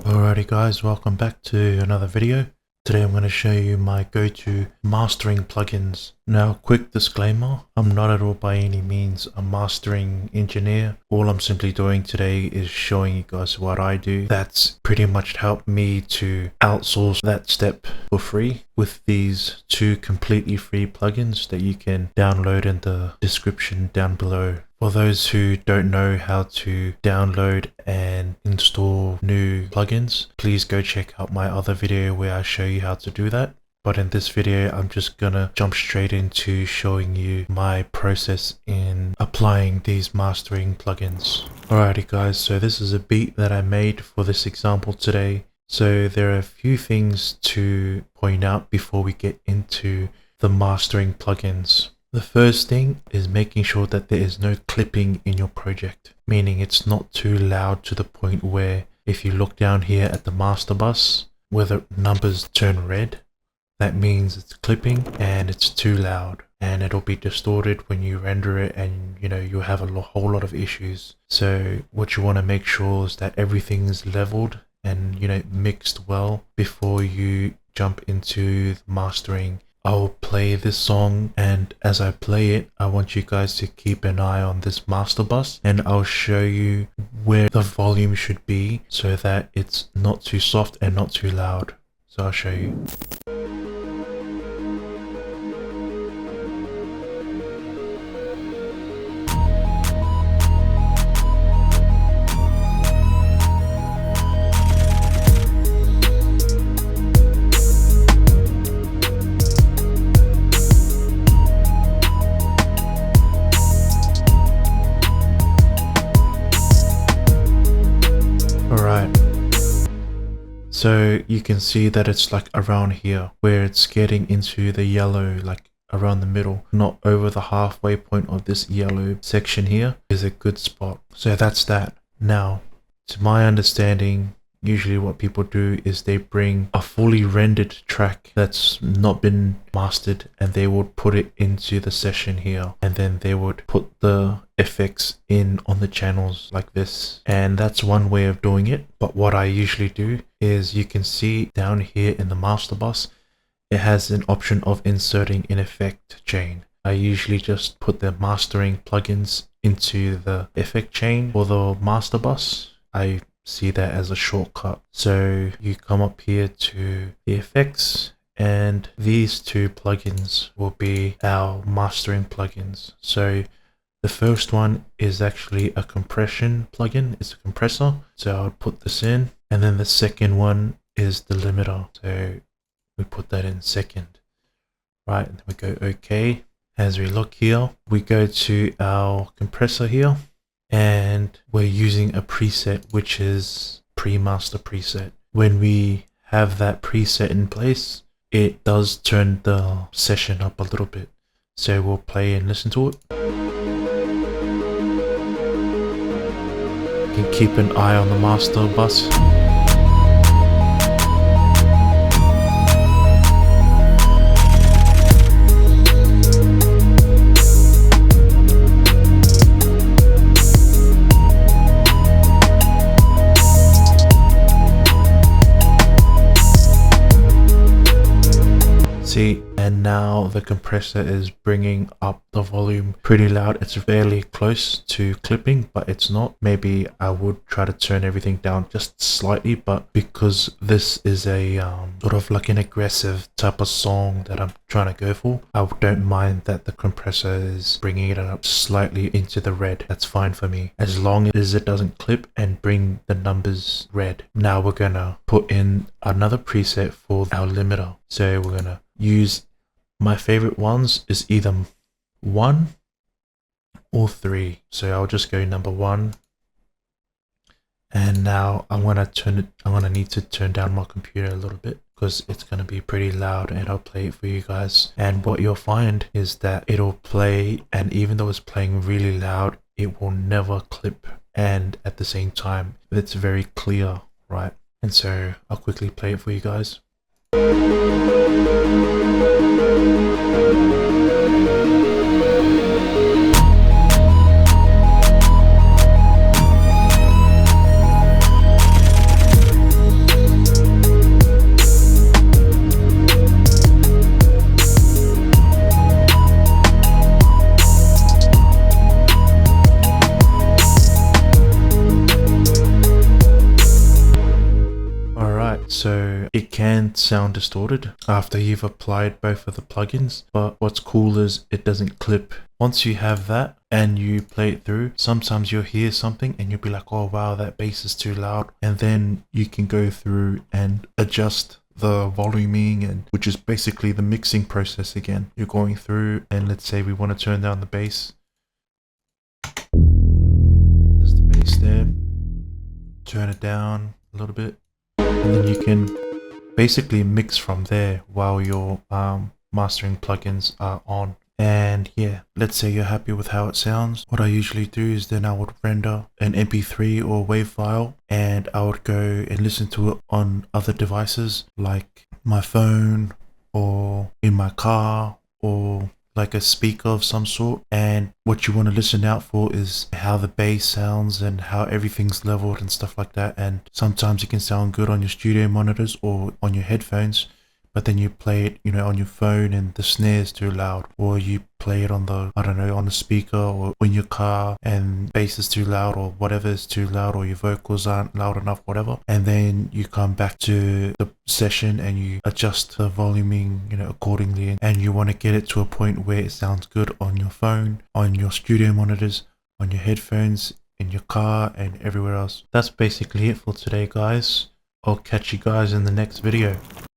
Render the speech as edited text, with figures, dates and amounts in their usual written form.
Alrighty guys, welcome back to another video. Today I'm going to show you my go-to mastering plugins. Now, quick disclaimer, I'm not at all by any means a mastering engineer. All I'm simply doing today is showing you guys what I do. That's pretty much helped me to outsource that step for free with these two completely free plugins that you can download in the description down below. For those who don't know how to download and install new plugins, please go check out my other video where I show you how to do that. But in this video, I'm just gonna jump straight into showing you my process in applying these mastering plugins. Alrighty guys, so this is a beat that I made for this example today. So there are a few things to point out before we get into the mastering plugins. The first thing is making sure that there is no clipping in your project, meaning it's not too loud to the point where if you look down here at the master bus where the numbers turn red, that means it's clipping and it's too loud and it'll be distorted when you render it, and you'll have a whole lot of issues. So what you want to make sure is that everything's leveled and mixed well before you jump into the mastering. I'll play this song, and as I play it, I want you guys to keep an eye on this master bus, and I'll show you where the volume should be so that it's not too soft and not too loud. So I'll show you. So you can see that it's like around here where it's getting into the yellow, like around the middle, not over the halfway point of this yellow section here is a good spot. So that's that. Now, to my understanding, usually what people do is they bring a fully rendered track that's not been mastered and they would put it into the session here, and then they would put the effects in on the channels like this, and that's one way of doing it. But what I usually do is, you can see down here in the master bus, it has an option of inserting an effect chain. I usually just put the mastering plugins into the effect chain for the master bus. I see that as a shortcut. So you come up here to the effects, and these two plugins will be our mastering plugins. So the first one is actually a compression plugin. It's a compressor, so I'll put this in, and then the second one is the limiter, so we put that in second, right? And then we go OK. As we look here, we go to our compressor here, and we're using a preset which is pre-master preset. When we have that preset in place, it does turn the session up a little bit, so we'll play and listen to it. You can keep an eye on the master bus. See, and now the compressor is bringing up the volume pretty loud. It's fairly close to clipping, but it's not. Maybe I would try to turn everything down just slightly, but because this is a sort of like an aggressive type of song that I'm trying to go for, I don't mind that the compressor is bringing it up slightly into the red. That's fine for me, as long as it doesn't clip and bring the numbers red. Now we're gonna put in another preset for our limiter. So we're gonna use, my favorite ones is either 1 or 3. So I'll just go number 1. And now I'm gonna need to turn down my computer a little bit because it's gonna be pretty loud, and I'll play it for you guys. And what you'll find is that it'll play, and even though it's playing really loud, it will never clip, and at the same time it's very clear, right? And so I'll quickly play it for you guys. so it can sound distorted after you've applied both of the plugins. But what's cool is it doesn't clip. Once you have that and you play it through, sometimes you'll hear something and you'll be like, oh wow, that bass is too loud, and then you can go through and adjust the voluming, and which is basically the mixing process again. You're going through, and let's say we want to turn down the bass. There's the bass there. Turn it down a little bit, and then you can basically mix from there while your mastering plugins are on. And yeah, let's say you're happy with how it sounds. What I usually do is then I would render an MP3 or WAV file, and I would go and listen to it on other devices like my phone or in my car or like a speaker of some sort. And what you want to listen out for is how the bass sounds and how everything's leveled and stuff like that. And sometimes it can sound good on your studio monitors or on your headphones, but then you play it, you know, on your phone and the snare is too loud, or you play it on the, I don't know, on the speaker or in your car and bass is too loud or whatever is too loud, or your vocals aren't loud enough, whatever. And then you come back to the session and you adjust the voluming, you know, accordingly, and you want to get it to a point where it sounds good on your phone, on your studio monitors, on your headphones, in your car and everywhere else. That's basically it for today, guys. I'll catch you guys in the next video.